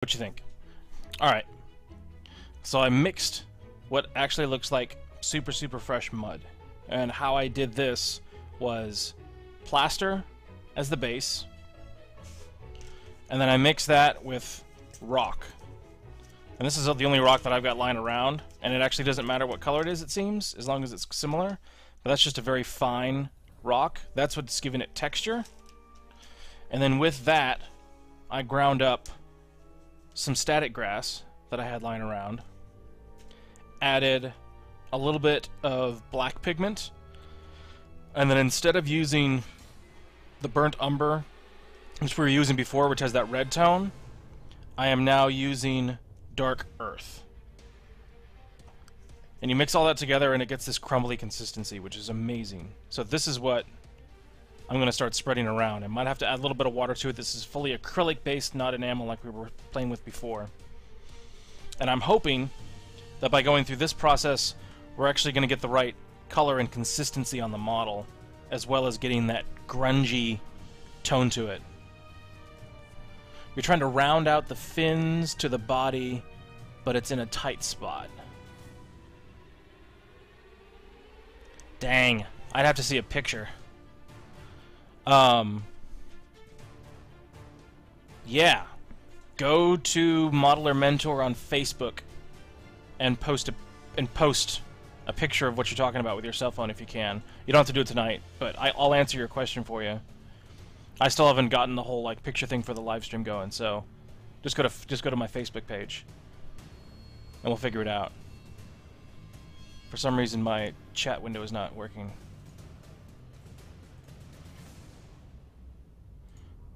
What you think? Alright. So I mixed what actually looks like super fresh mud. And how I did this was plaster as the base. And then I mixed that with rock. And this is the only rock that I've got lying around. And it actually doesn't matter what color it is, it seems, as long as it's similar. But that's just a very fine rock. That's what's giving it texture. And then with that, I ground up some static grass that I had lying around, added a little bit of black pigment, and then instead of using the burnt umber, which we were using before, which has that red tone, I am now using dark earth. And you mix all that together and it gets this crumbly consistency, which is amazing. So this is what I'm going to start spreading around. I might have to add a little bit of water to it. This is fully acrylic based, not enamel like we were playing with before. And I'm hoping that by going through this process, we're actually going to get the right color and consistency on the model, as well as getting that grungy tone to it. You're trying to round out the fins to the body, but it's in a tight spot. Dang, I'd have to see a picture. Yeah. Go to Modeler Mentor on Facebook and post a picture of what you're talking about with your cell phone if you can. You don't have to do it tonight, but I'll answer your question for you. I still haven't gotten the whole like picture thing for the live stream going, so just go to my Facebook page and we'll figure it out. For some reason my chat window is not working.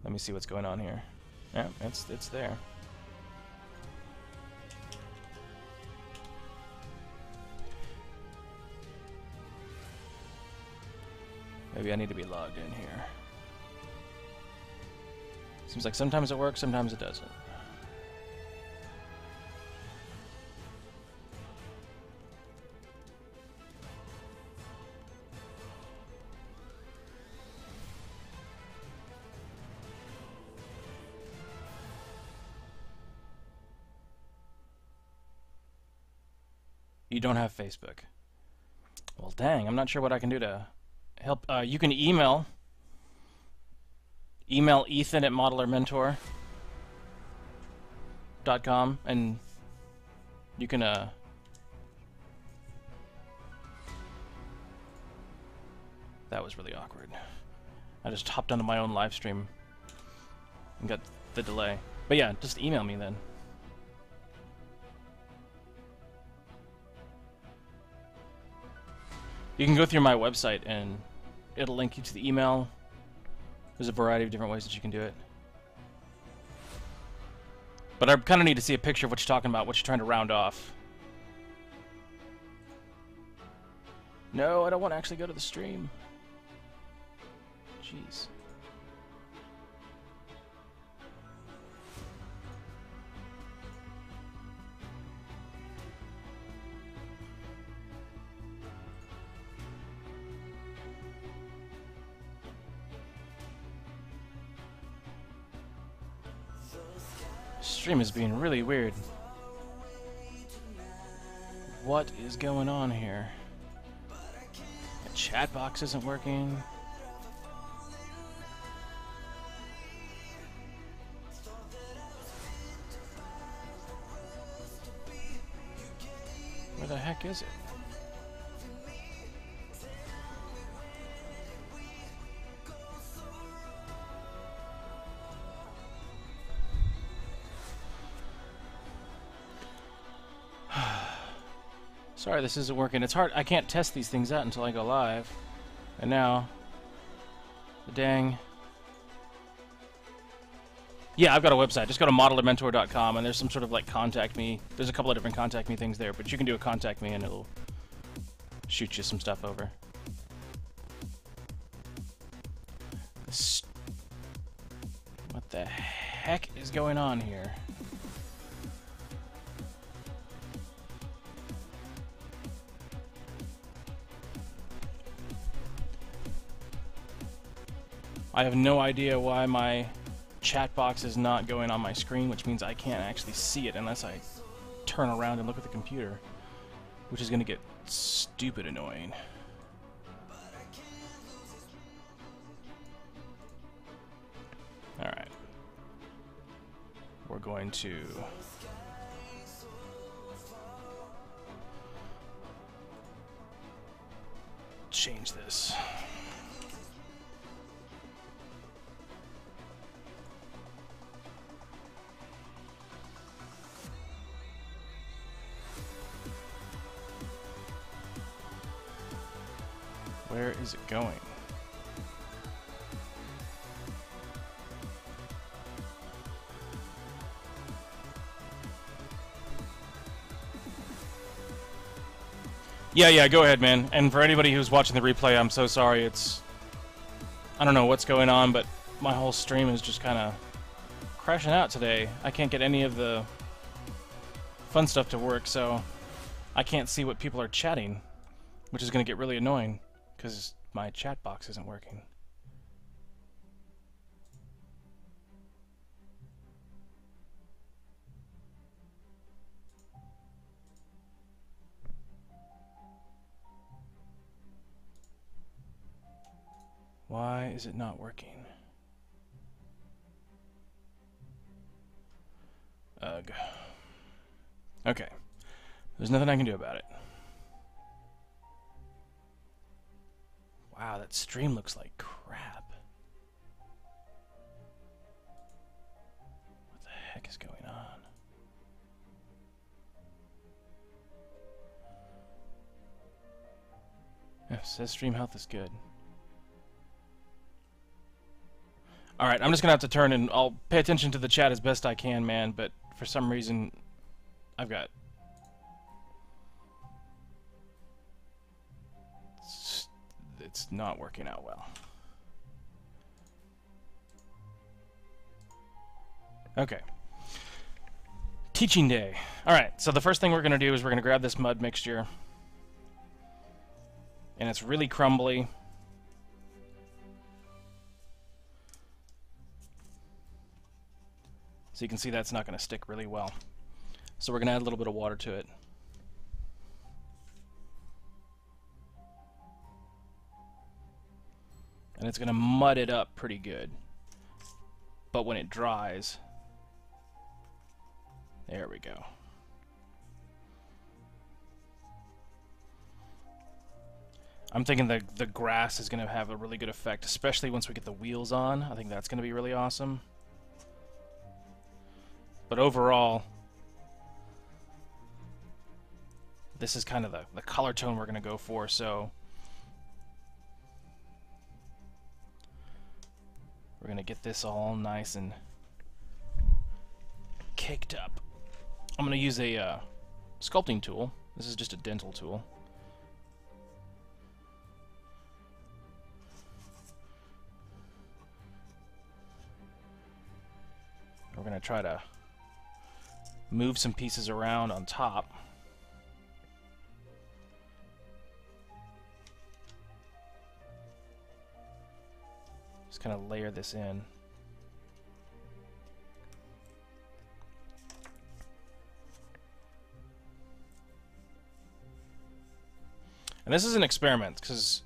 Let me see what's going on here. Yeah, it's there. Maybe I need to be logged in here. Seems like sometimes it works, sometimes it doesn't. You don't have Facebook. Well, dang, I'm not sure what I can do to help. You can email Ethan at modelermentor.com and you can that was really awkward. I just hopped onto my own live stream and got the delay. But yeah, just email me then. You can go through my website and it'll link you to the email. There's a variety of different ways that you can do it. But I kind of need to see a picture of what you're talking about, what you're trying to round off. No, I don't want to actually go to the stream. Jeez. Stream is being really weird. What is going on here? The chat box isn't working. Where the heck is it? Sorry, this isn't working. It's hard. I can't test these things out until I go live. And now, the dang. Yeah, I've got a website. Just go to modelermentor.com and there's some sort of like contact me. There's a couple of different contact me things there, but you can do a contact me and it'll shoot you some stuff over. What the heck is going on here? I have no idea why my chat box is not going on my screen, which means I can't actually see it unless I turn around and look at the computer, which is going to get stupid annoying. Alright. We're going to change this. Where is it going? Yeah, go ahead, man. And for anybody who's watching the replay, I'm so sorry. I don't know what's going on, but my whole stream is just kind of crashing out today. I can't get any of the fun stuff to work, so I can't see what people are chatting, which is going to get really annoying, because my chat box isn't working. Why is it not working? Ugh. Okay. There's nothing I can do about it. Wow, that stream looks like crap. What the heck is going on? Yeah, it says stream health is good. Alright, I'm just gonna have to turn and I'll pay attention to the chat as best I can, man, but for some reason I've got it's not working out well. Okay. Teaching day. Alright, so the first thing we're gonna do is we're gonna grab this mud mixture. And it's really crumbly. So you can see that's not going to stick really well. So we're going to add a little bit of water to it. And it's going to mud it up pretty good. But when it dries, there we go. I'm thinking the grass is going to have a really good effect, especially once we get the wheels on. I think that's going to be really awesome. But overall, this is kind of the color tone we're going to go for, so we're going to get this all nice and caked up. I'm going to use a sculpting tool. This is just a dental tool. We're going to try to move some pieces around on top. Just kind of layer this in. And this is an experiment, because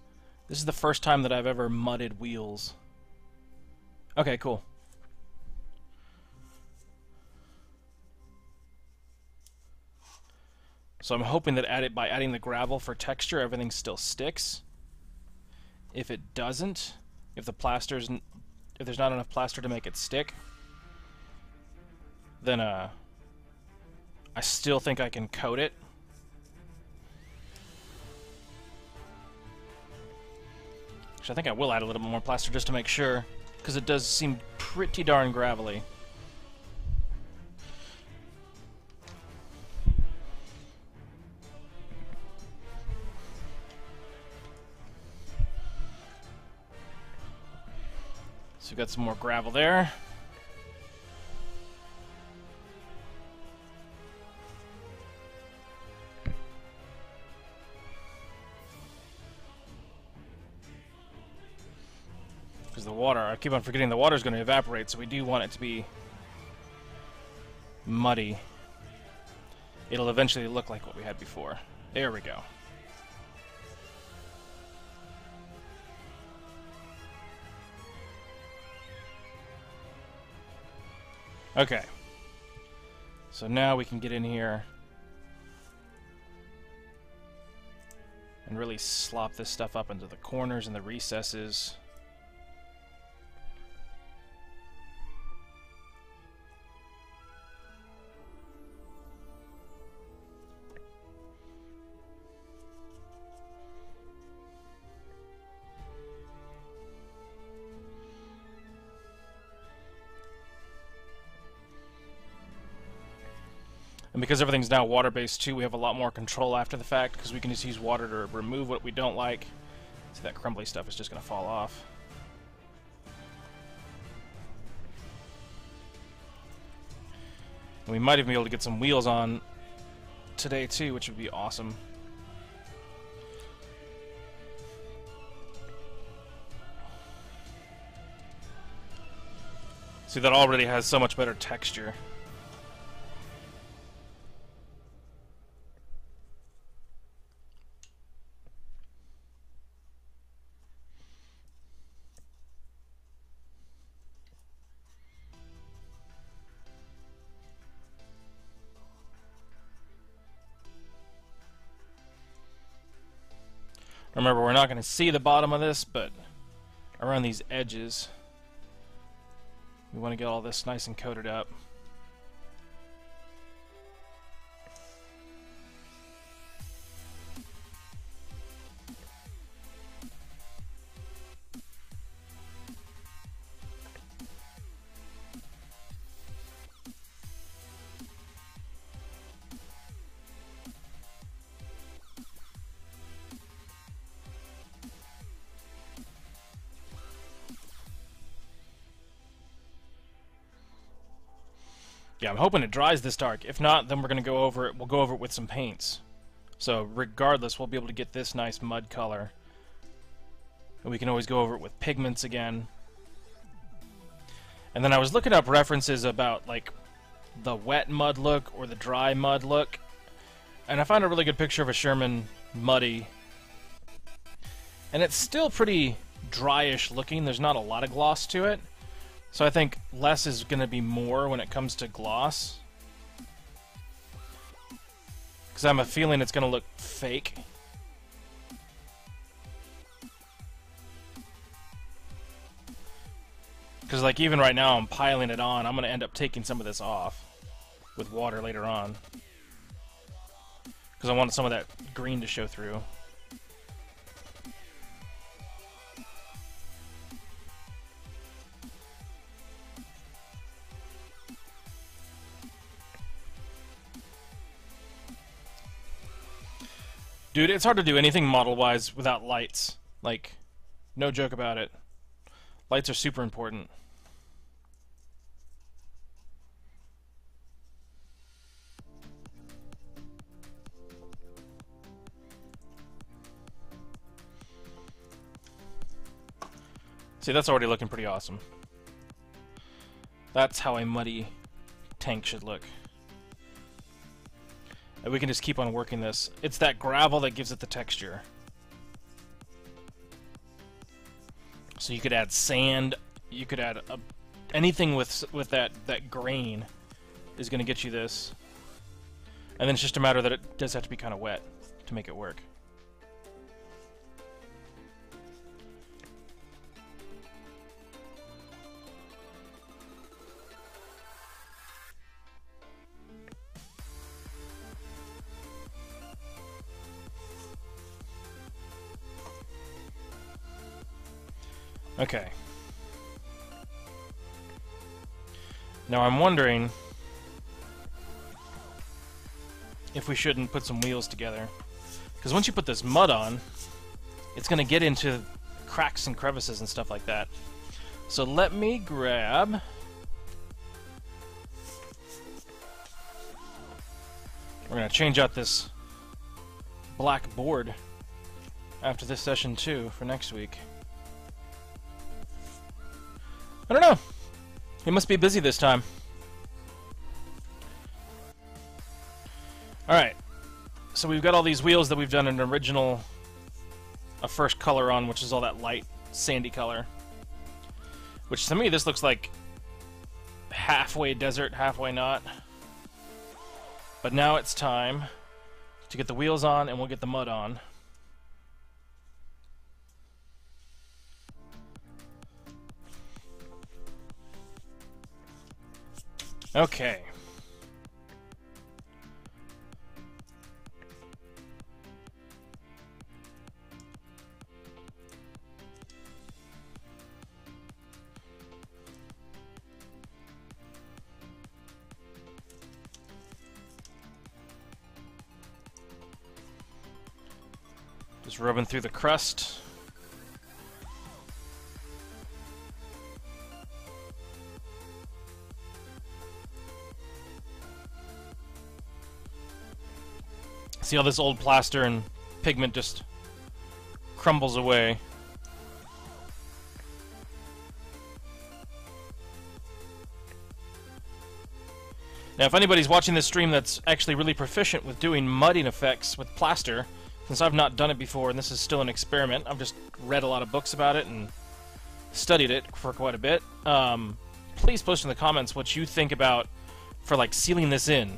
this is the first time that I've ever mudded wheels. Okay, cool. So I'm hoping that by adding the gravel for texture, everything still sticks. If it doesn't, if there's not enough plaster to make it stick, then I still think I can coat it. Actually, I think I will add a little bit more plaster just to make sure, because it does seem pretty darn gravelly. So we've got some more gravel there. Because the water, I keep on forgetting the water's going to evaporate, so we do want it to be muddy. It'll eventually look like what we had before. There we go. Okay. So now we can get in here and really slop this stuff up into the corners and the recesses. And because everything's now water-based too, we have a lot more control after the fact, because we can just use water to remove what we don't like. See, that crumbly stuff is just going to fall off. And we might even be able to get some wheels on today too, which would be awesome. See, that already has so much better texture. Remember, we're not going to see the bottom of this, but around these edges, we want to get all this nice and coated up. Yeah, I'm hoping it dries this dark. If not, then we're going to go over it. We'll go over it with some paints. So regardless, we'll be able to get this nice mud color. And we can always go over it with pigments again. And then I was looking up references about like the wet mud look or the dry mud look. And I found a really good picture of a Sherman muddy. And it's still pretty dryish looking. There's not a lot of gloss to it. So I think less is going to be more when it comes to gloss. Because I'm a feeling it's going to look fake. Because like even right now I'm piling it on. I'm going to end up taking some of this off with water later on. Because I want some of that green to show through. Dude, it's hard to do anything model-wise without lights. Like, no joke about it. Lights are super important. See, that's already looking pretty awesome. That's how a muddy tank should look. And we can just keep on working this. It's that gravel that gives it the texture. So you could add sand, you could add anything with that grain is going to get you this. And then it's just a matter that it does have to be kind of wet to make it work. Okay. Now I'm wondering if we shouldn't put some wheels together. Because once you put this mud on, it's going to get into cracks and crevices and stuff like that. So let me grab... We're going to change out this black board after this session too for next week. I don't know. He must be busy this time. Alright. So we've got all these wheels that we've done an original... a first color on, which is all that light, sandy color. Which, to me, this looks like... halfway desert, halfway not. But now it's time to get the wheels on, and we'll get the mud on. Okay. Just rubbing through the crust. See how this old plaster and pigment just crumbles away. Now, if anybody's watching this stream that's actually really proficient with doing mudding effects with plaster, since I've not done it before and this is still an experiment, I've just read a lot of books about it and studied it for quite a bit, please post in the comments what you think about for, like, sealing this in.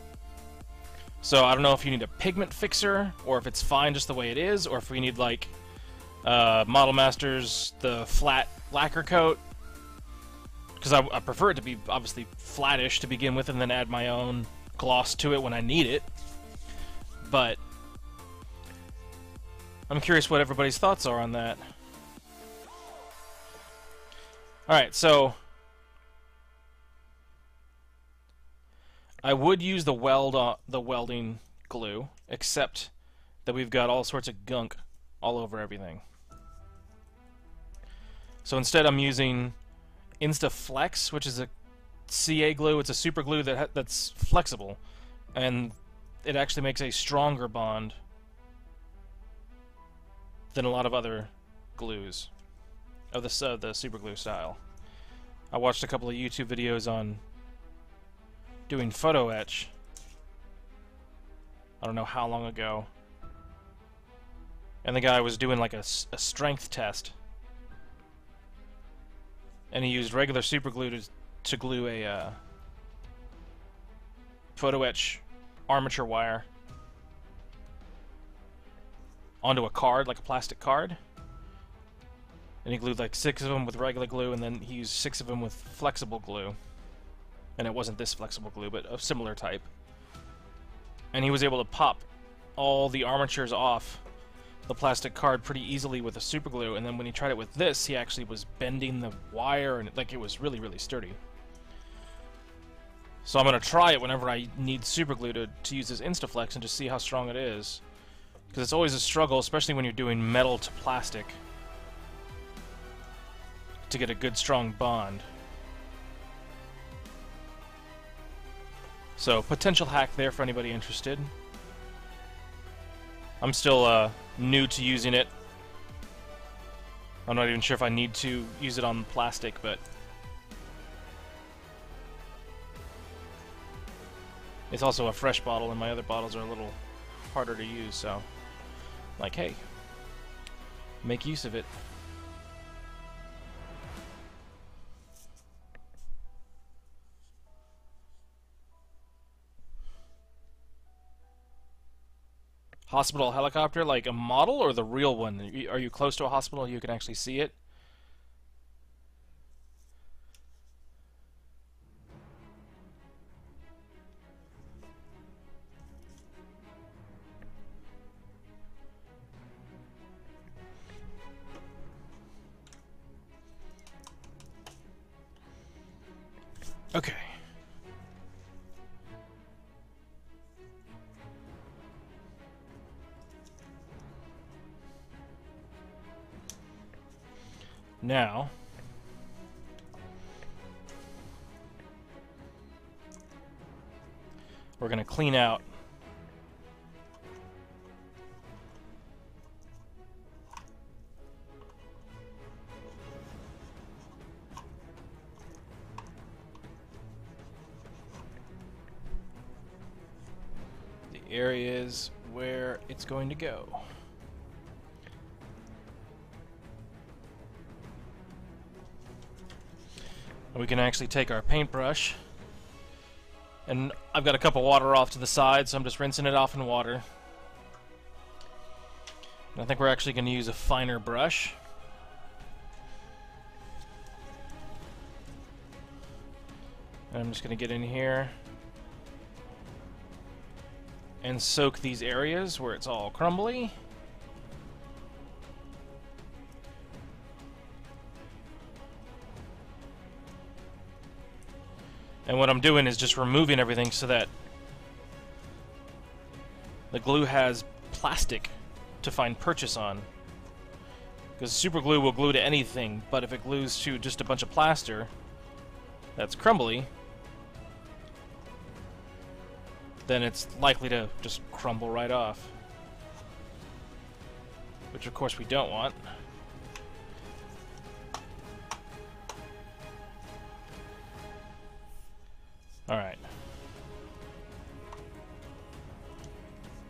So, I don't know if you need a pigment fixer, or if it's fine just the way it is, or if we need, like, Model Masters, the flat lacquer coat. Because I prefer it to be, obviously, flattish to begin with, and then add my own gloss to it when I need it. But I'm curious what everybody's thoughts are on that. Alright, so I would use the welding glue, except that we've got all sorts of gunk all over everything. So instead I'm using InstaFlex, which is a CA glue. It's a super glue that's flexible, and it actually makes a stronger bond than a lot of other glues of the super glue style. I watched a couple of YouTube videos on doing photo etch. I don't know how long ago. And the guy was doing like a strength test. And he used regular super glue to glue a photo etch armature wire onto a card, like a plastic card. And he glued like 6 of them with regular glue, and then he used 6 of them with flexible glue. And it wasn't this flexible glue, but a similar type. And he was able to pop all the armatures off the plastic card pretty easily with a super glue, and then when he tried it with this, he actually was bending the wire, and like it was really, really sturdy. So I'm going to try it whenever I need super glue to use this InstaFlex and just see how strong it is. Because it's always a struggle, especially when you're doing metal to plastic, to get a good strong bond. So, potential hack there for anybody interested. I'm still new to using it. I'm not even sure if I need to use it on plastic, but it's also a fresh bottle, and my other bottles are a little harder to use, so like, hey, make use of it. Hospital helicopter, like a model or the real one? Are you close to a hospital you can actually see it? Okay. Now, we're going to clean out areas where it's going to go. We can actually take our paintbrush, and I've got a cup of water off to the side, so I'm just rinsing it off in water. And I think we're actually going to use a finer brush. And I'm just going to get in here and soak these areas where it's all crumbly. And what I'm doing is just removing everything so that the glue has plastic to find purchase on. Because super glue will glue to anything, but if it glues to just a bunch of plaster that's crumbly, then it's likely to just crumble right off. Which of course we don't want. Alright.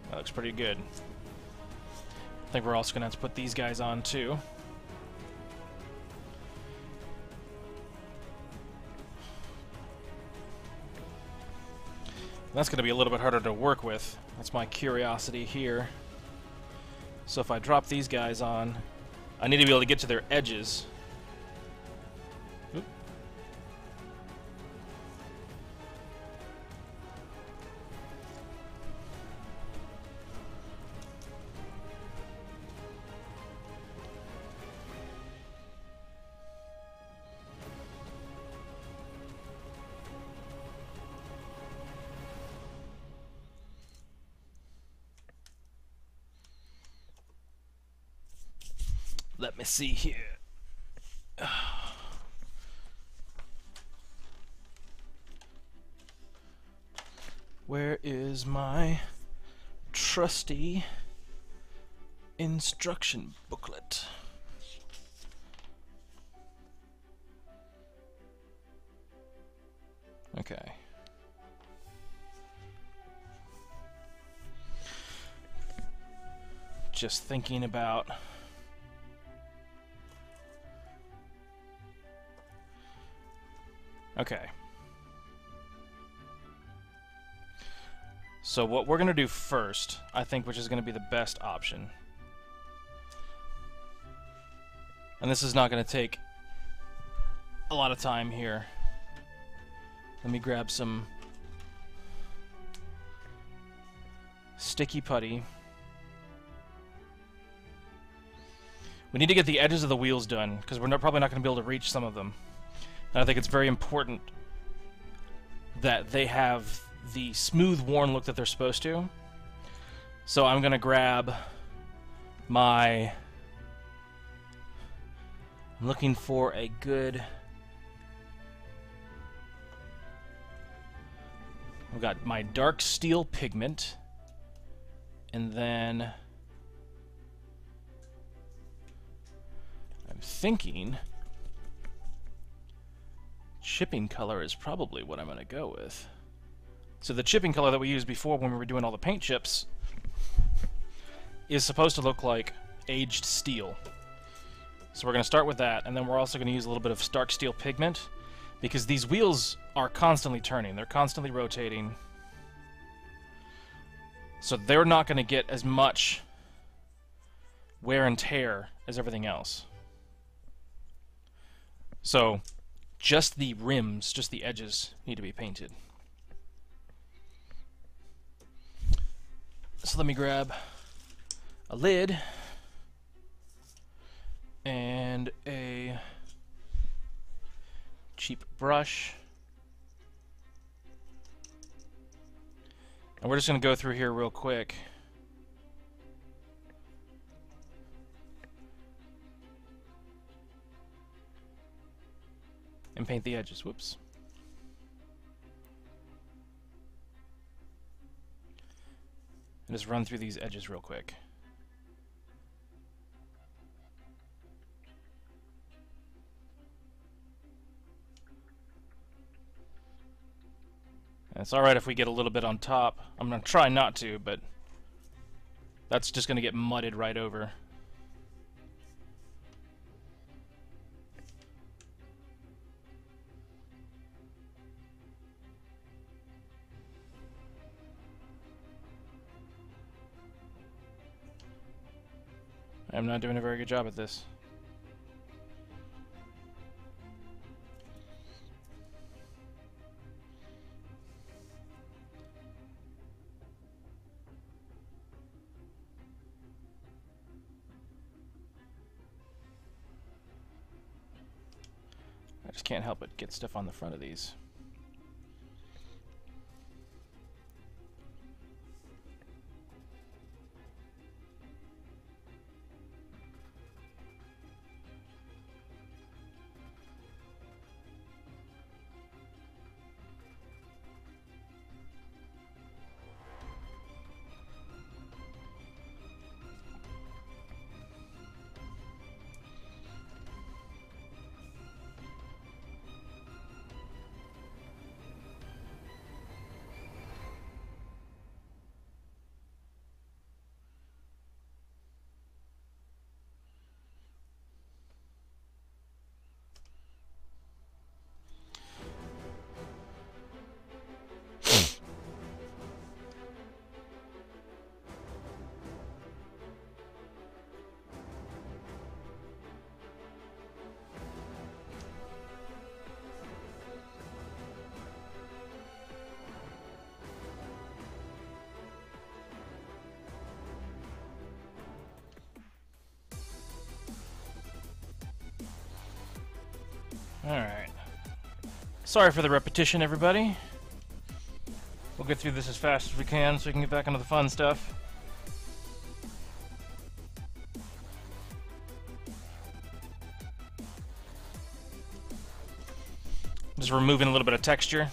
That looks pretty good. I think we're also going to have to put these guys on too. That's going to be a little bit harder to work with. That's my curiosity here. So if I drop these guys on, I need to be able to get to their edges. Oop. Let me see here. Where is my trusty instruction booklet? Okay. Just thinking about okay. So what we're going to do first, I think, which is going to be the best option, and this is not going to take a lot of time here. Let me grab some sticky putty. We need to get the edges of the wheels done, because we're probably not going to be able to reach some of them. And I think it's very important that they have the smooth, worn look that they're supposed to. So I'm going to grab my... I'm looking for a good... I've got my dark steel pigment, and then I'm thinking chipping color is probably what I'm going to go with. So the chipping color that we used before when we were doing all the paint chips is supposed to look like aged steel. So we're going to start with that, and then we're also going to use a little bit of dark steel pigment, because these wheels are constantly turning. They're constantly rotating. So they're not going to get as much wear and tear as everything else. So just the rims, just the edges need to be painted. So let me grab a lid and a cheap brush. And we're just going to go through here real quick. And paint the edges. Whoops. And just run through these edges real quick. It's alright if we get a little bit on top. I'm going to try not to, but that's just going to get mudded right over. I'm not doing a very good job at this. I just can't help but get stuff on the front of these. Alright. Sorry for the repetition, everybody. We'll get through this as fast as we can so we can get back into the fun stuff. Just removing a little bit of texture.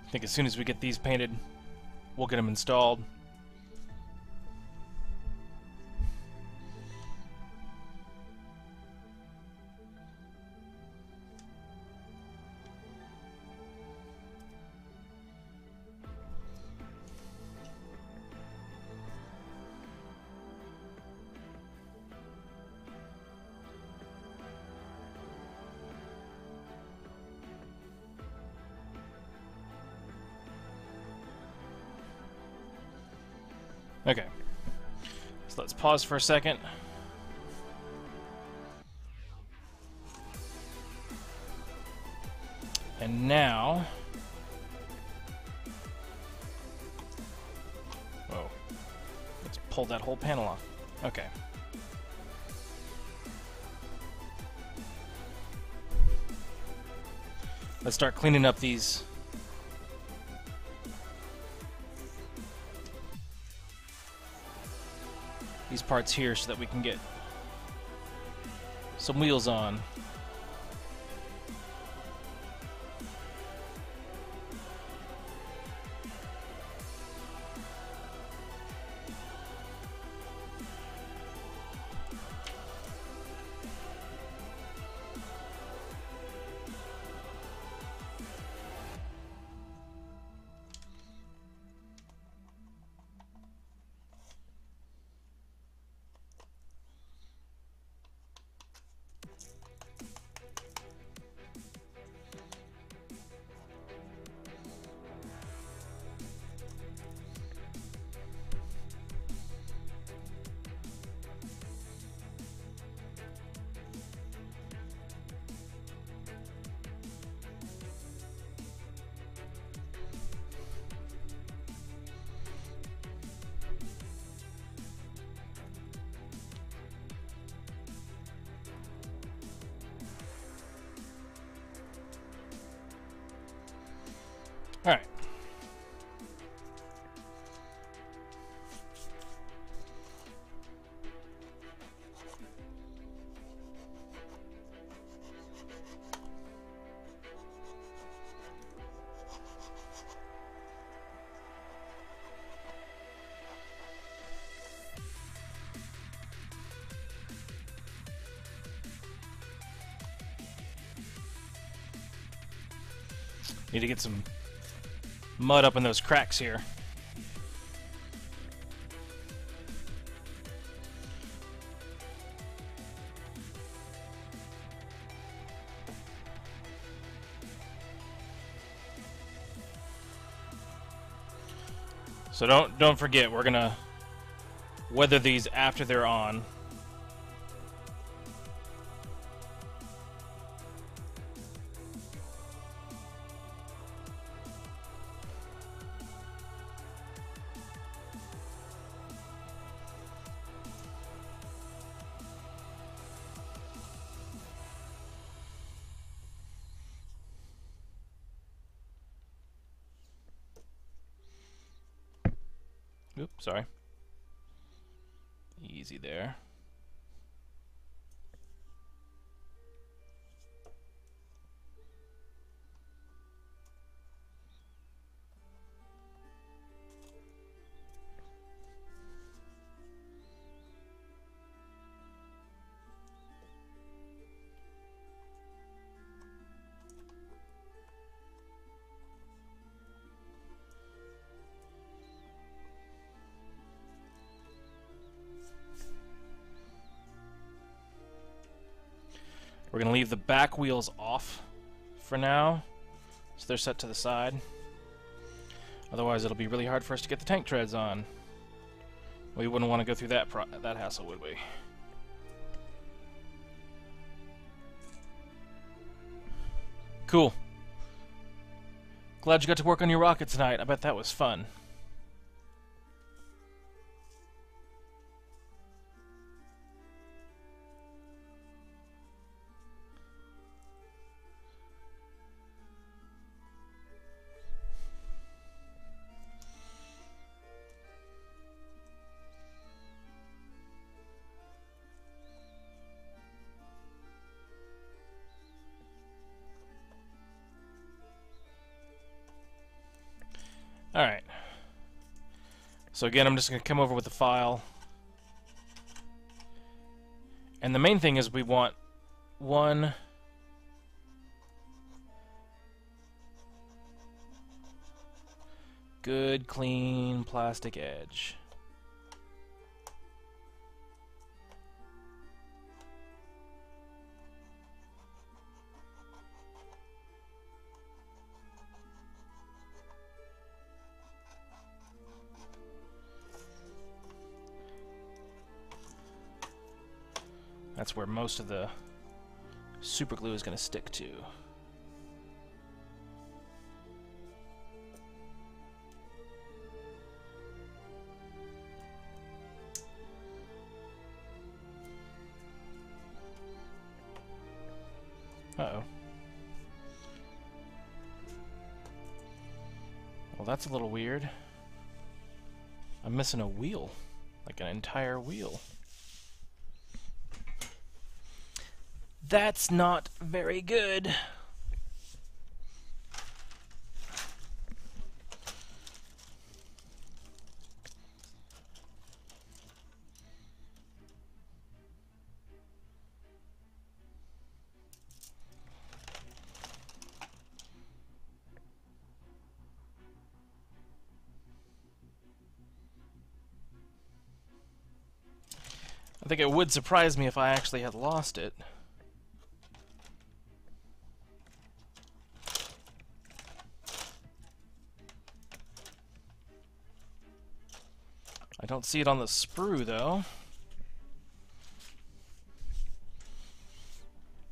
I think as soon as we get these painted, we'll get them installed. Okay, so let's pause for a second. And now, whoa, let's pull that whole panel off. Okay. Let's start cleaning up these parts here so that we can get some wheels on. All right. Need to get some mud up in those cracks here. So don't forget, we're gonna weather these after they're on. Oops, sorry. Easy there. We're going to leave the back wheels off for now, so they're set to the side. Otherwise, it'll be really hard for us to get the tank treads on. We wouldn't want to go through that hassle, would we? Cool. Glad you got to work on your rocket tonight. I bet that was fun. Alright. So again, I'm just going to come over with the file. And the main thing is we want one good, clean plastic edge. That's where most of the super glue is going to stick to. Uh-oh. Well, that's a little weird. I'm missing a wheel, like an entire wheel. That's not very good. I think it would surprise me if I actually had lost it. I don't see it on the sprue, though.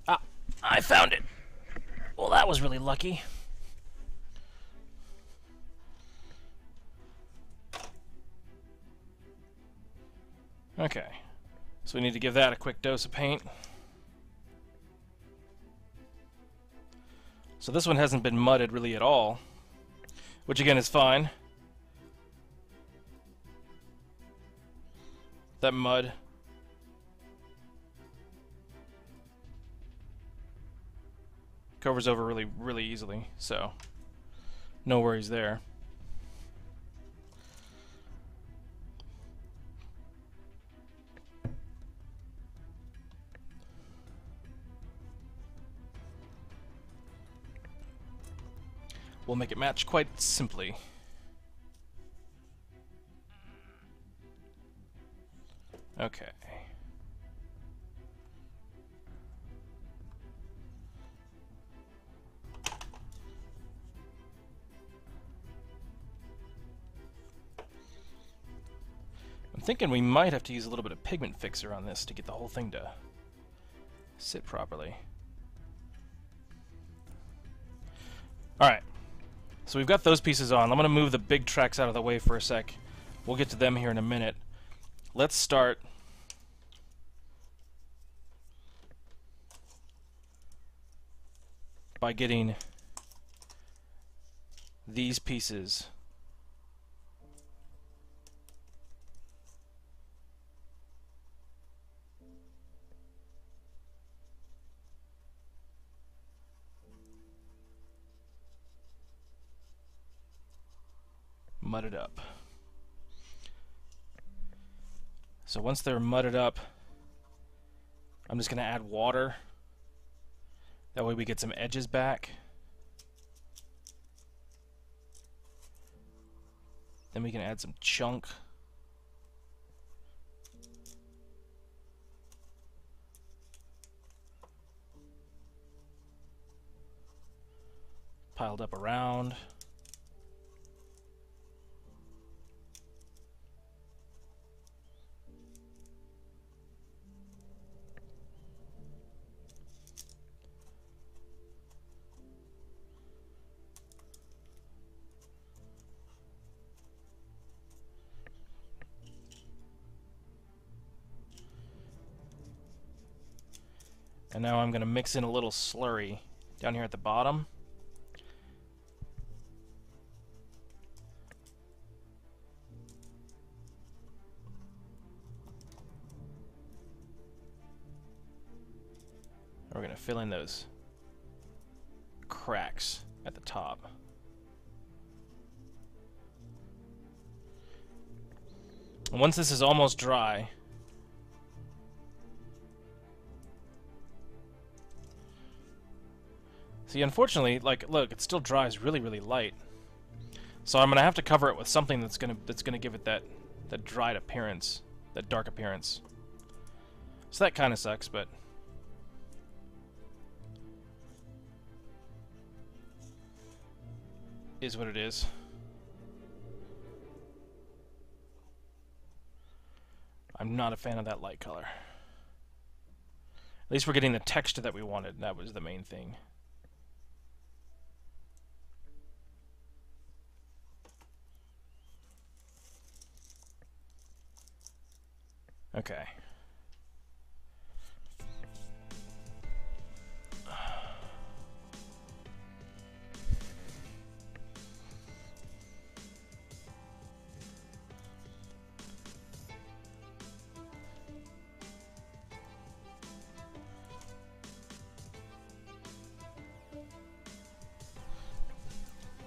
Ah, I found it. Well, that was really lucky. Okay, so we need to give that a quick dose of paint. So this one hasn't been mudded really at all. which again is fine. That mud covers over really easily, so no worries there. We'll make it match quite simply. Okay. I'm thinking we might have to use a little bit of pigment fixer on this to get the whole thing to sit properly. Alright. So we've got those pieces on. I'm going to move the big tracks out of the way for a sec. We'll get to them here in a minute. Let's start by getting these pieces mudded up. So once they're mudded up, I'm just going to add water. That way we get some edges back. Then we can add some chunk. Piled up around. And now I'm going to mix in a little slurry down here at the bottom. We're going to fill in those cracks at the top. And once this is almost dry, see, unfortunately, like, look, it still dries really light. So I'm gonna have to cover it with something that's gonna give it that dried appearance, that dark appearance. So that kind of sucks, but is what it is. I'm not a fan of that light color. At least we're getting the texture that we wanted. That was the main thing. Okay.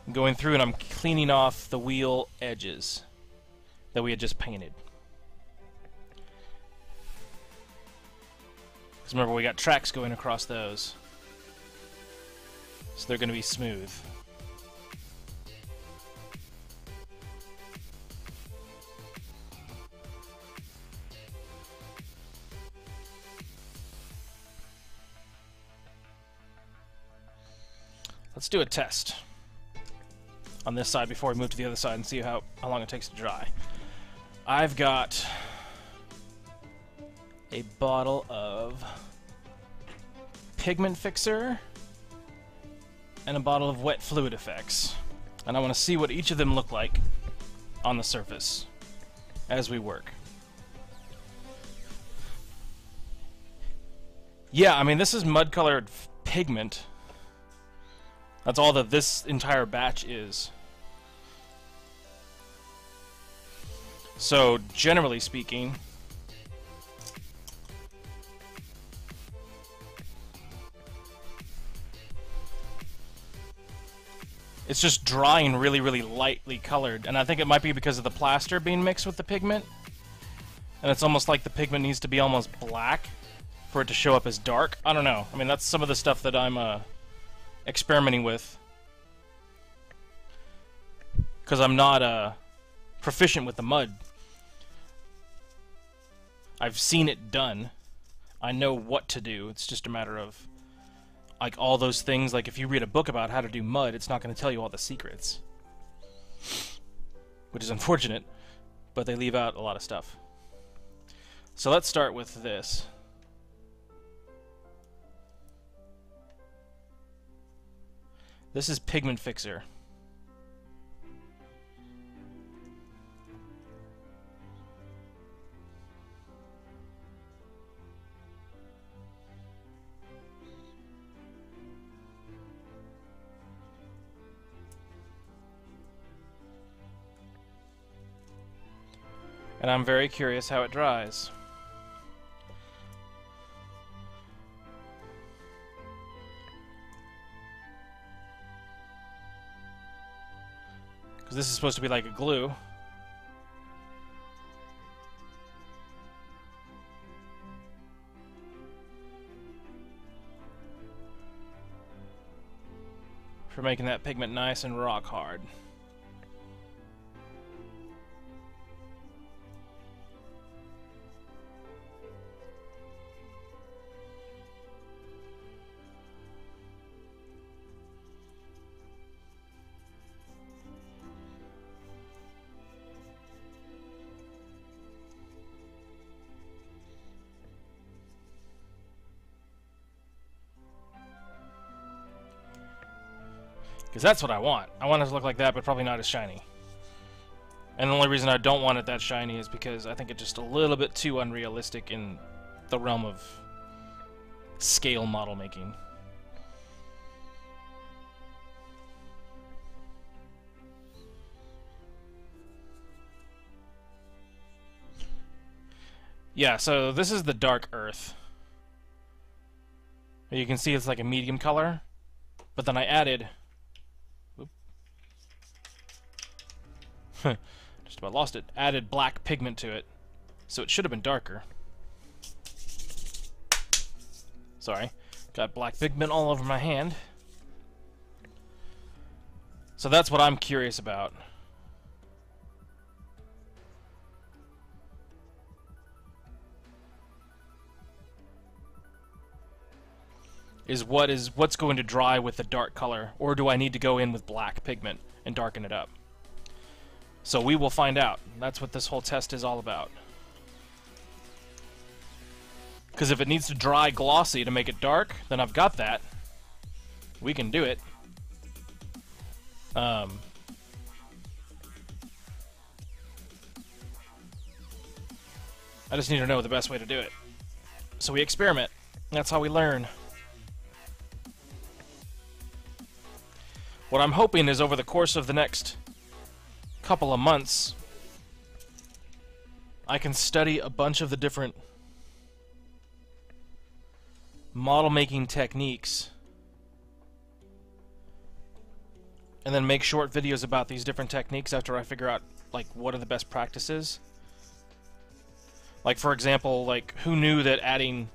I'm going through and I'm cleaning off the wheel edges that we had just painted. Because remember, we got tracks going across those, so they're going to be smooth. Let's do a test on this side before we move to the other side and see how long it takes to dry. I've got a bottle of pigment fixer and a bottle of wet fluid effects, and I want to see what each of them look like on the surface as we work. Yeah, I mean, this is mud colored pigment. That's all that this entire batch is. So, generally speaking, it's just drying really, really lightly colored. And I think it might be because of the plaster being mixed with the pigment. And it's almost like the pigment needs to be almost black for it to show up as dark. I don't know. I mean, that's some of the stuff that I'm experimenting with. Because I'm not proficient with the mud. I've seen it done. I know what to do. It's just a matter of, like, all those things. Like, if you read a book about how to do mud, it's not going to tell you all the secrets. Which is unfortunate, but they leave out a lot of stuff. So let's start with this. This is Pigment Fixer. And I'm very curious how it dries. Because this is supposed to be like a glue. For making that pigment nice and rock hard. Because that's what I want. I want it to look like that, but probably not as shiny. And the only reason I don't want it that shiny is because I think it's just a little bit too unrealistic in the realm of scale model making. Yeah, so this is the dark earth. You can see it's like a medium color, but then I added... just about lost it. Added black pigment to it, so it should have been darker. Sorry. Got black pigment all over my hand. So that's what I'm curious about. What's going to dry with the dark color, or do I need to go in with black pigment and darken it up? So we will find out. That's what this whole test is all about. Because if it needs to dry glossy to make it dark, then I've got that. We can do it. I just need to know the best way to do it. So we experiment. That's how we learn. What I'm hoping is over the course of the next couple of months, I can study a bunch of the different model making techniques and then make short videos about these different techniques after I figure out, like, what are the best practices. Like, for example, like, who knew that adding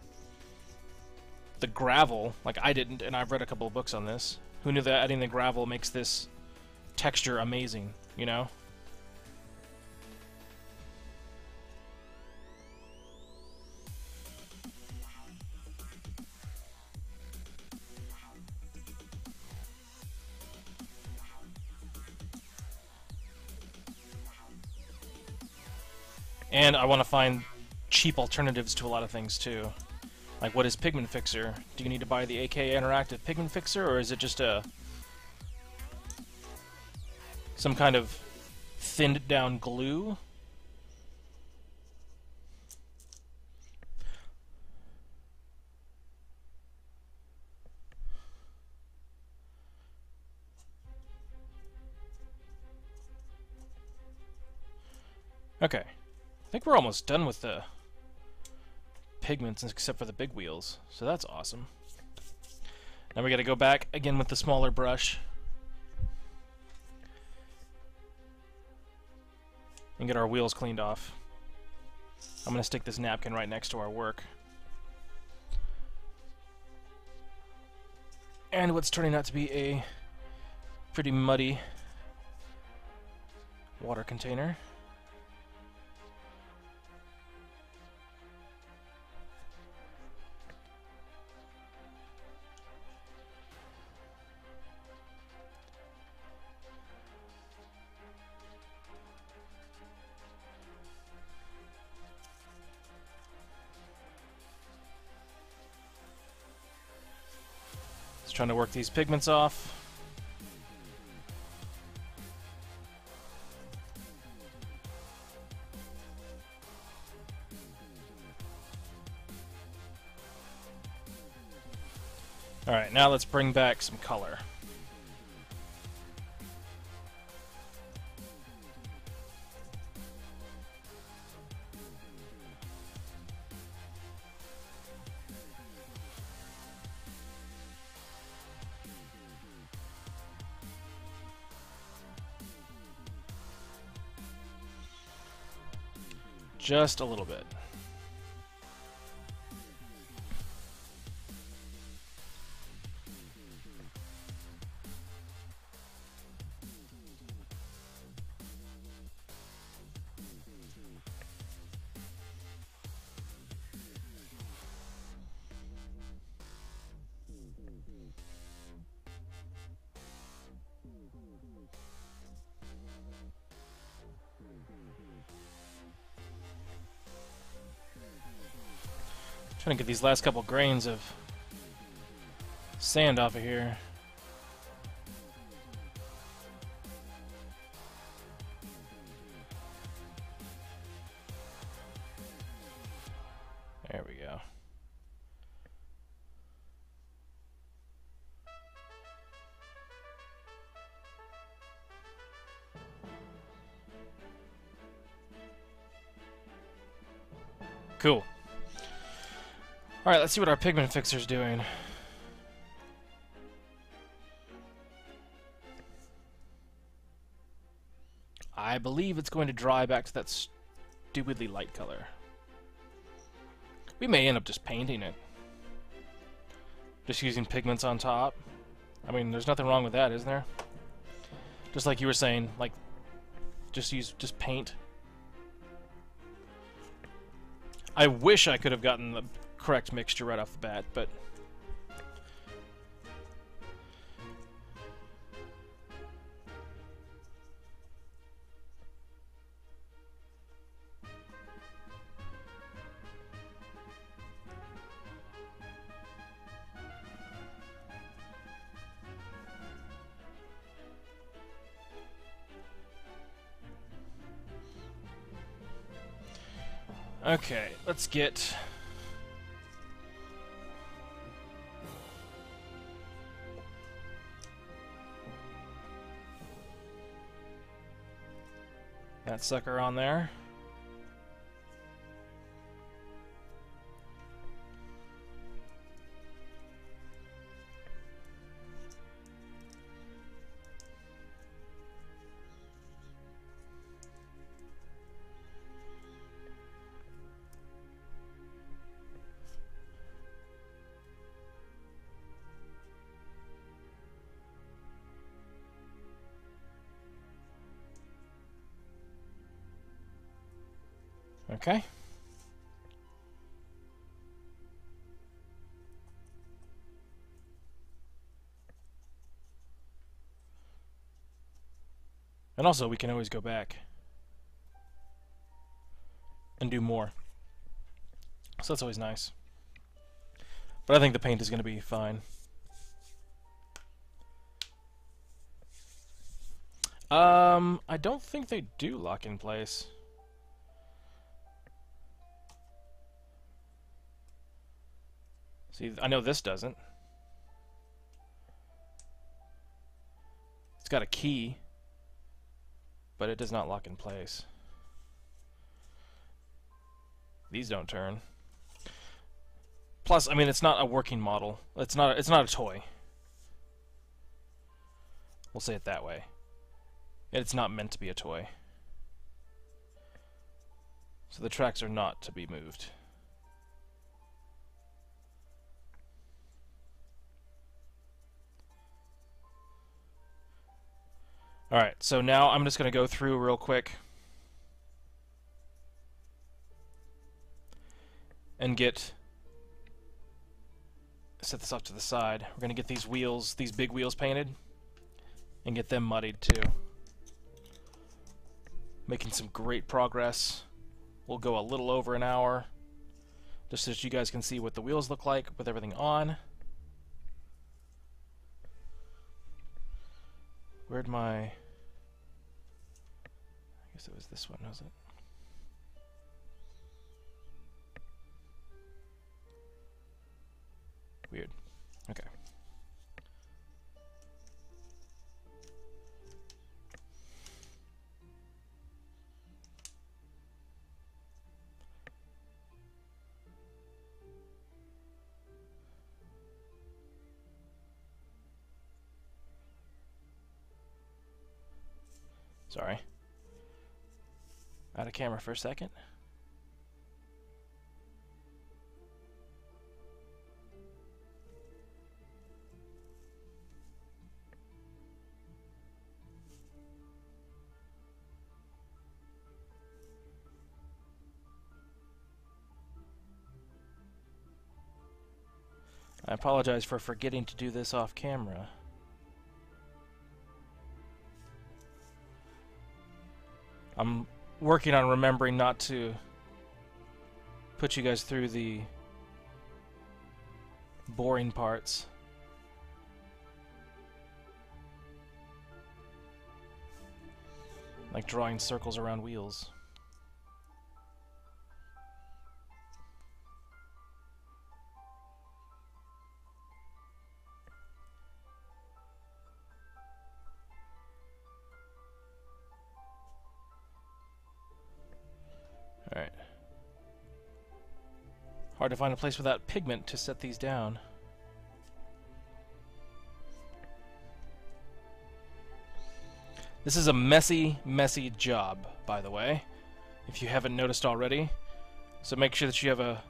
the gravel, like I didn't, and I've read a couple of books on this, who knew that adding the gravel makes this texture amazing, you know? And I want to find cheap alternatives to a lot of things too. Like, what is Pigment Fixer? Do you need to buy the AK Interactive Pigment Fixer, or is it just some kind of thinned down glue? Okay. I think we're almost done with the pigments except for the big wheels, so that's awesome. Now we gotta go back again with the smaller brush and get our wheels cleaned off. I'm gonna stick this napkin right next to our work. And what's turning out to be a pretty muddy water container. Just trying to work these pigments off. Alright, now let's bring back some color. Just a little bit. Trying to get these last couple grains of sand off of here. There we go. Cool. Alright, let's see what our pigment fixer's doing. I believe it's going to dry back to that stupidly light color. We may end up just painting it. Just using pigments on top. I mean, there's nothing wrong with that, is there? Just like you were saying, like, just paint. I wish I could have gotten the correct mixture right off the bat, but okay, let's get that sucker on there. Okay. And also, we can always go back and do more. So that's always nice. But I think the paint is going to be fine. I don't think they do lock in place. See, I know this doesn't. It's got a key, but it does not lock in place. These don't turn. Plus, I mean, it's not a working model. It's not a toy. We'll say it that way. It's not meant to be a toy. So the tracks are not to be moved. Alright, so now I'm just going to go through real quick and set this off to the side. We're going to get these wheels, these big wheels painted, and get them muddied too. Making some great progress. We'll go a little over an hour, just so that you guys can see what the wheels look like with everything on. Where'd my... I guess it was this one, was it? Weird. Okay. Sorry. Out of camera for a second. I apologize for forgetting to do this off camera. I'm working on remembering not to put you guys through the boring parts. Like drawing circles around wheels. Alright. Hard to find a place without pigment to set these down. This is a messy, messy job, by the way, if you haven't noticed already. So make sure that you have a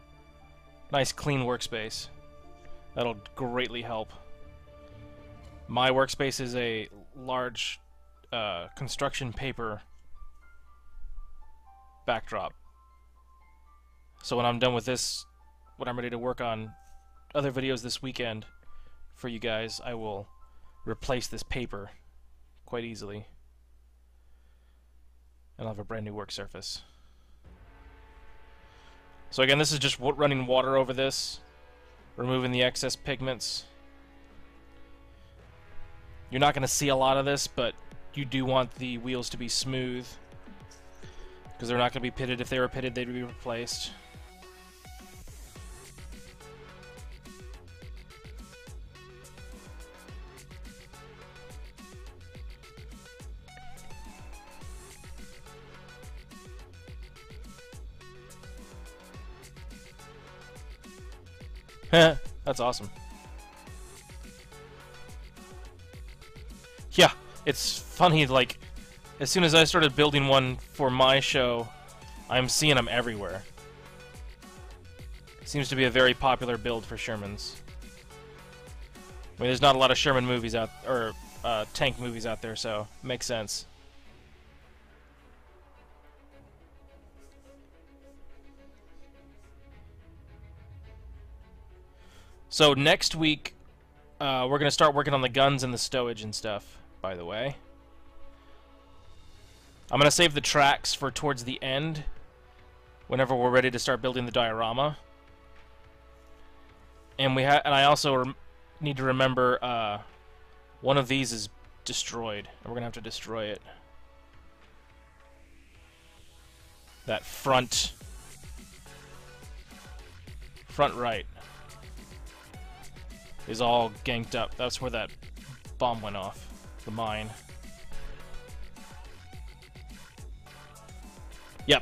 nice, clean workspace. That'll greatly help. My workspace is a large construction paper backdrop. So when I'm done with this, when I'm ready to work on other videos this weekend for you guys, I will replace this paper quite easily. And I'll have a brand new work surface. So again, this is just running water over this, removing the excess pigments. You're not going to see a lot of this, but you do want the wheels to be smooth, because they're not going to be pitted. If they were pitted, they'd be replaced. That's awesome. Yeah, it's funny, like, as soon as I started building one for my show, I'm seeing them everywhere. Seems to be a very popular build for Shermans. I mean, there's not a lot of Sherman movies out, or tank movies out there, so it makes sense. So next week, we're going to start working on the guns and the stowage and stuff, by the way. I'm going to save the tracks for towards the end, whenever we're ready to start building the diorama. And I also need to remember one of these is destroyed, and we're going to have to destroy it. That front right is all ganked up. That's where that bomb went off, the mine. Yep.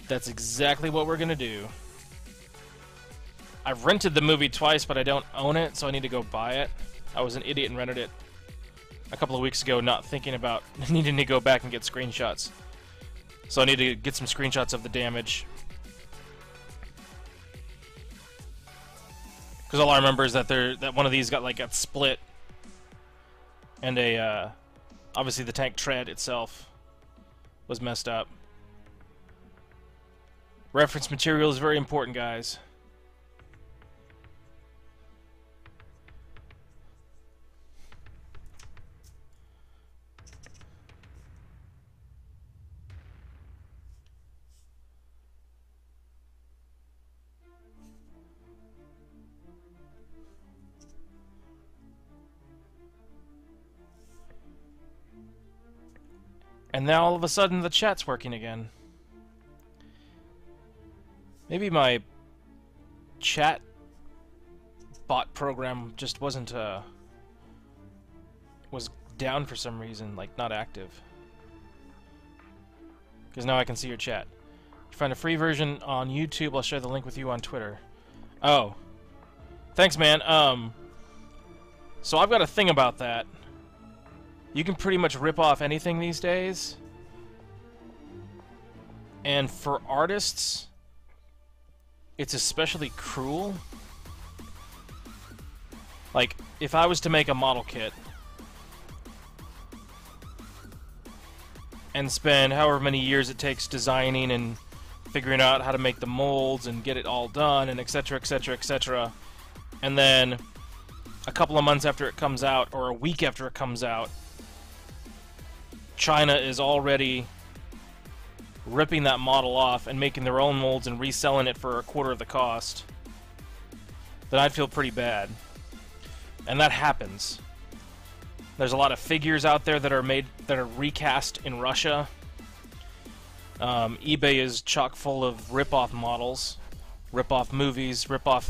That's exactly what we're gonna do. I've rented the movie twice, but I don't own it, so I need to go buy it. I was an idiot and rented it a couple of weeks ago, not thinking about needing to go back and get screenshots. So I need to get some screenshots of the damage. Because all I remember is that that one of these got split, and obviously the tank tread itself was messed up. Reference material is very important, guys. And now all of a sudden the chat's working again. Maybe my chat bot program just wasn't was down for some reason, like not active. Because now I can see your chat. If you find a free version on YouTube, I'll share the link with you on Twitter. Oh. Thanks, man. So I've got a thing about that. You can pretty much rip off anything these days. And for artists, it's especially cruel. Like, if I was to make a model kit and spend however many years it takes designing and figuring out how to make the molds and get it all done and etc, etc, etc, and then a couple of months after it comes out, or a week after it comes out, China is already ripping that model off and making their own molds and reselling it for a quarter of the cost, then I'd feel pretty bad. And that happens. There's a lot of figures out there that are recast in Russia. eBay is chock full of rip-off models, rip-off movies,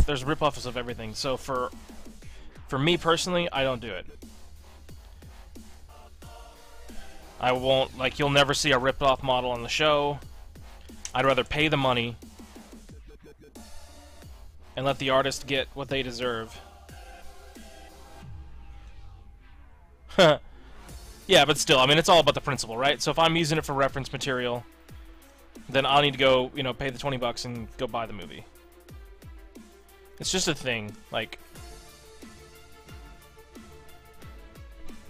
there's rip-offs of everything. So for me personally, I don't do it. I won't, like, you'll never see a ripped-off model on the show. I'd rather pay the money and let the artist get what they deserve. Yeah, but still, I mean, it's all about the principle, right? So if I'm using it for reference material, then I'll need to go, you know, pay the 20 bucks and go buy the movie. It's just a thing. Like,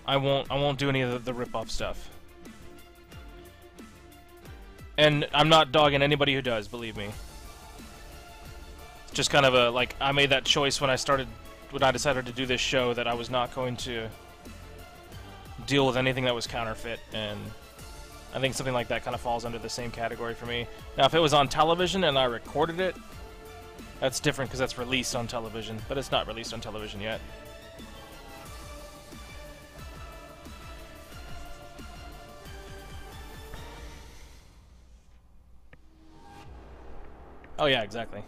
I won't do any of the rip-off stuff. And I'm not dogging anybody who does, believe me. It's just kind of a, like, I made that choice when I decided to do this show, that I was not going to deal with anything that was counterfeit, and I think something like that kind of falls under the same category for me. Now, if it was on television and I recorded it, that's different because that's released on television, but it's not released on television yet. Oh yeah, exactly.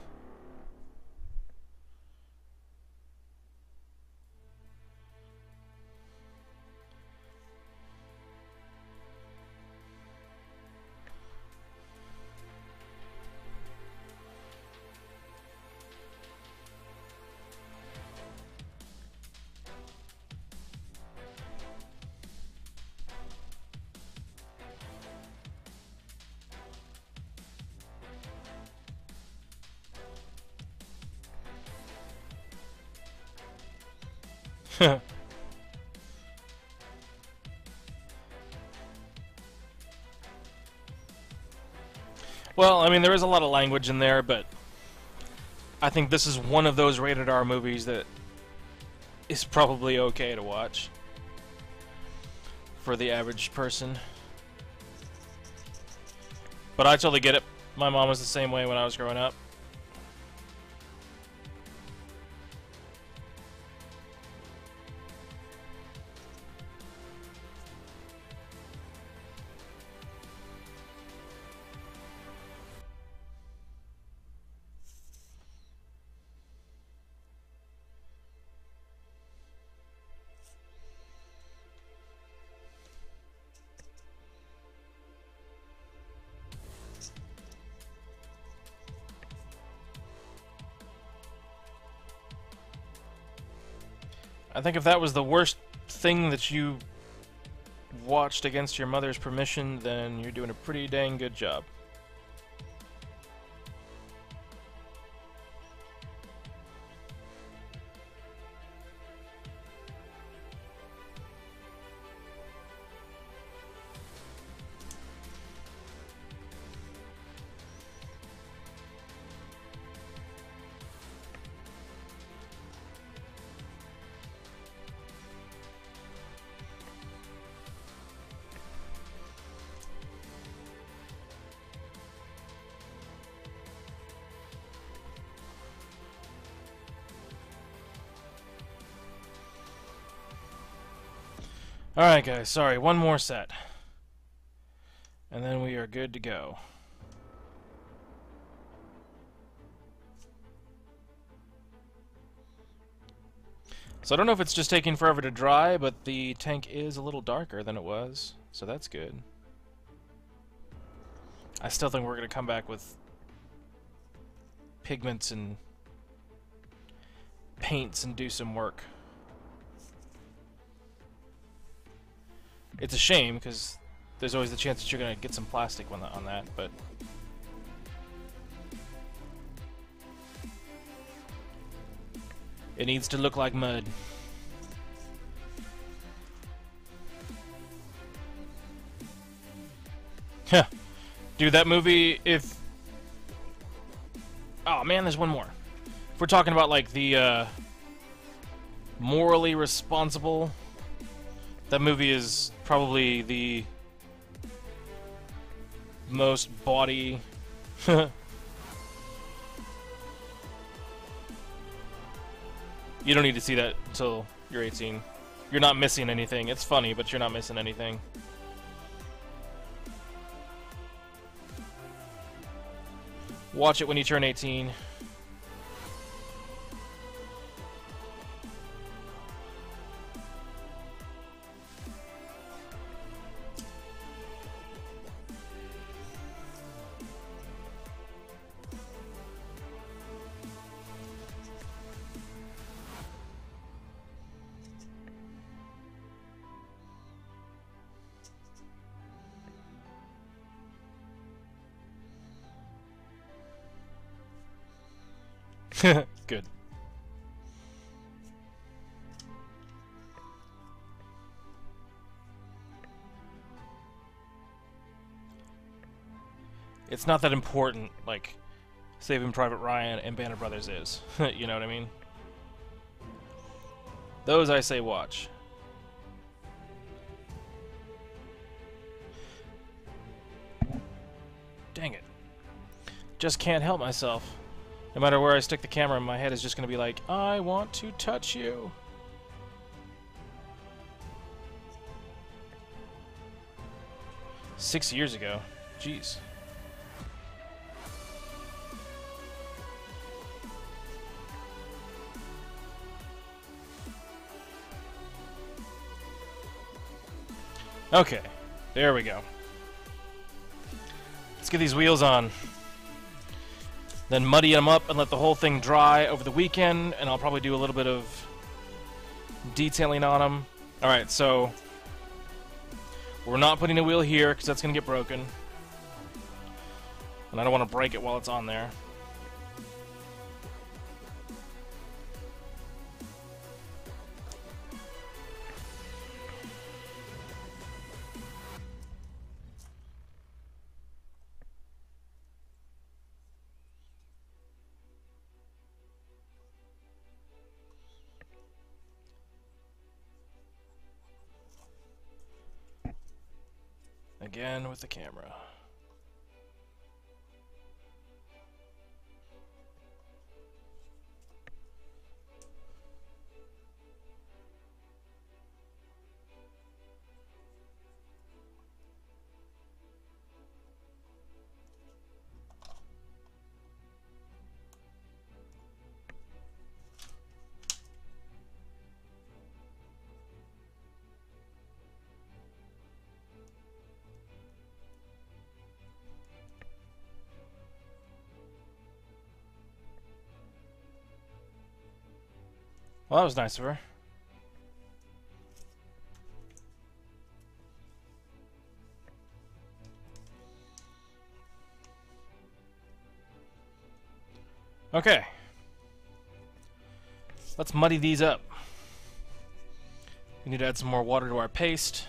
Well, I mean, there is a lot of language in there, but I think this is one of those rated R movies that is probably okay to watch for the average person. But I totally get it. My mom was the same way when I was growing up. I think if that was the worst thing that you watched against your mother's permission, then you're doing a pretty dang good job. Alright guys, sorry, one more set. And then we are good to go. So I don't know if it's just taking forever to dry, but the tank is a little darker than it was, so that's good. I still think we're going to come back with pigments and paints and do some work. It's a shame, because there's always the chance that you're going to get some plastic on that, but... it needs to look like mud. Huh. Dude, that movie, if... oh man, there's one more. If we're talking about, like, the, morally responsible... that movie is probably the most bawdy... You don't need to see that until you're 18. You're not missing anything. It's funny, but you're not missing anything. Watch it when you turn 18. Good. It's not that important, like Saving Private Ryan and Band of Brothers is. You know what I mean? Those I say watch. Dang it. Just can't help myself. No matter where I stick the camera, my head is just going to be like, I want to touch you. "6 years ago. Jeez. Okay. There we go. Let's get these wheels on. Then muddy them up and let the whole thing dry over the weekend, and I'll probably do a little bit of detailing on them. Alright, so we're not putting a wheel here because that's going to get broken. And I don't want to break it while it's on there. Again with the camera. Well, that was nice of her. Okay. Let's muddy these up. We need to add some more water to our paste.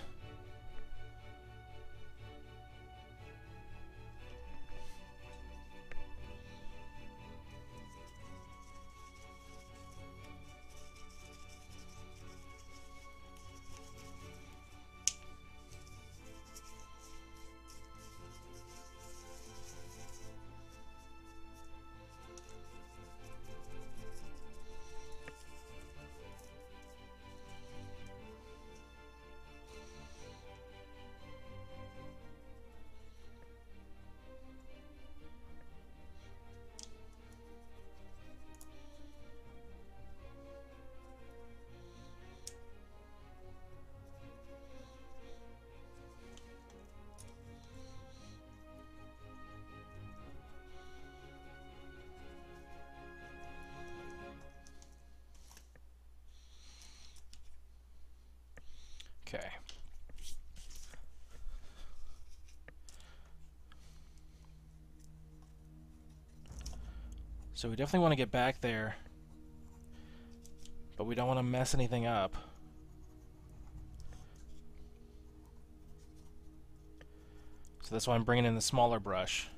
Okay. So we definitely want to get back there, but we don't want to mess anything up. So that's why I'm bringing in the smaller brush.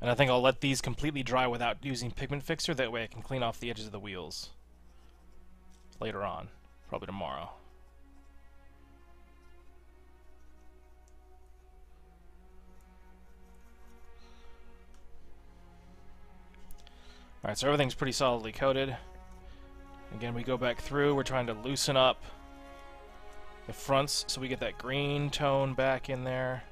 And I think I'll let these completely dry without using pigment fixer, that way I can clean off the edges of the wheels later on, probably tomorrow. Alright, so everything's pretty solidly coated. Again, we go back through, we're trying to loosen up the fronts so we get that green tone back in there.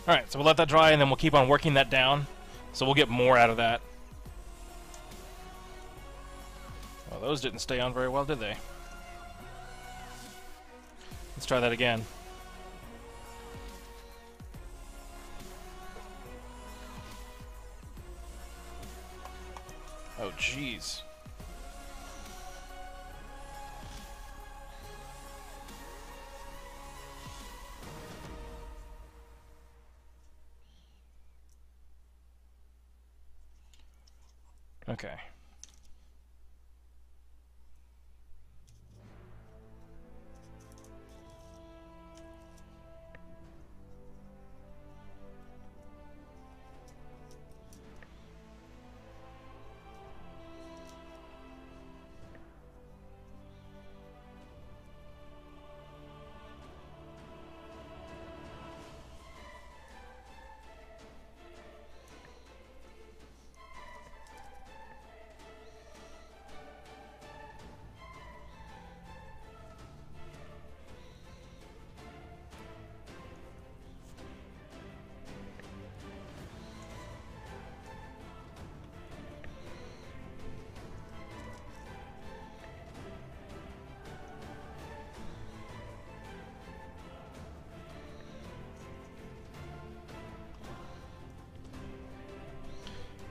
Alright, so we'll let that dry and then we'll keep on working that down. So we'll get more out of that. Well, those didn't stay on very well, did they? Let's try that again. Oh, jeez. Okay.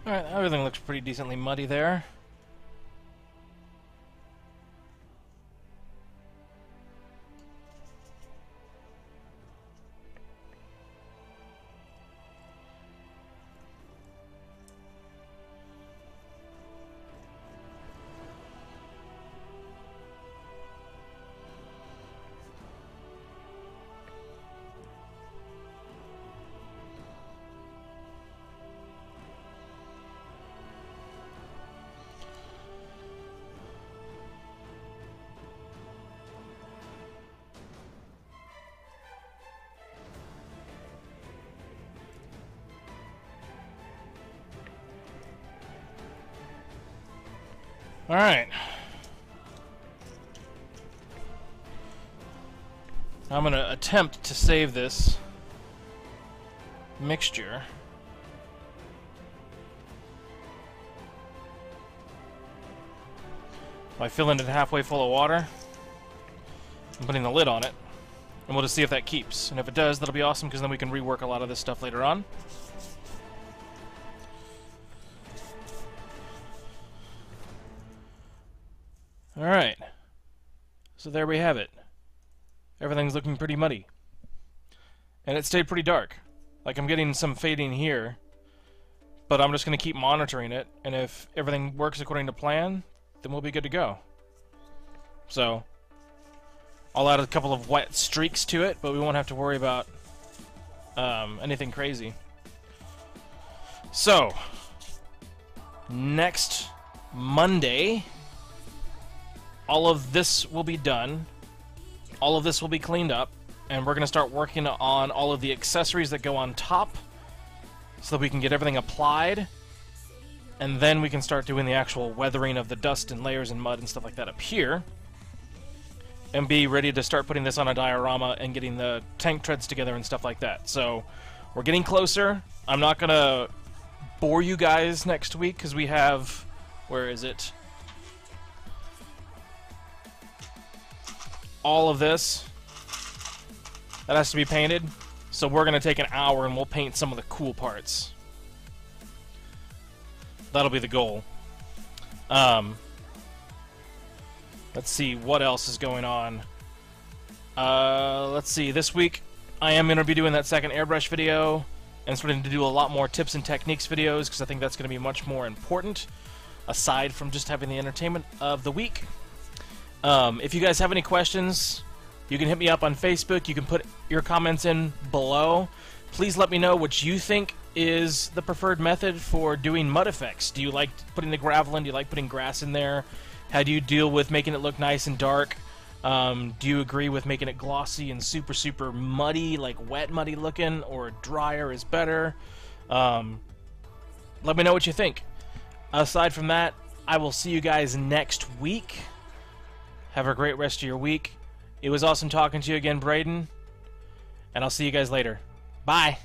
Alright, everything looks pretty decently muddy there. Alright. I'm going to attempt to save this mixture. By filling it halfway full of water and putting the lid on it. And we'll just see if that keeps. And if it does, that'll be awesome, because then we can rework a lot of this stuff later on. Alright. So there we have it. Everything's looking pretty muddy. And it stayed pretty dark. Like, I'm getting some fading here, but I'm just going to keep monitoring it, and if everything works according to plan, then we'll be good to go. So, I'll add a couple of wet streaks to it, but we won't have to worry about anything crazy. So, next Monday, all of this will be done. All of this will be cleaned up, and we're going to start working on all of the accessories that go on top so that we can get everything applied, and then we can start doing the actual weathering of the dust and layers and mud and stuff like that up here, and be ready to start putting this on a diorama and getting the tank treads together and stuff like that. So we're getting closer. I'm not going to bore you guys next week because we have... where is it? All of this that has to be painted, so we're gonna take an hour and we'll paint some of the cool parts. That'll be the goal. Let's see what else is going on. Let's see, this week I am gonna be doing that second airbrush video and starting to do a lot more tips and techniques videos, because I think that's gonna be much more important aside from just having the entertainment of the week. If you guys have any questions, you can hit me up on Facebook. You can put your comments in below. Please let me know what you think is the preferred method for doing mud effects. Do you like putting the gravel in? Do you like putting grass in there? How do you deal with making it look nice and dark? Do you agree with making it glossy and super, super muddy, like wet muddy looking, or drier is better? Let me know what you think. Aside from that, I will see you guys next week. Have a great rest of your week. It was awesome talking to you again, Braden. And I'll see you guys later. Bye!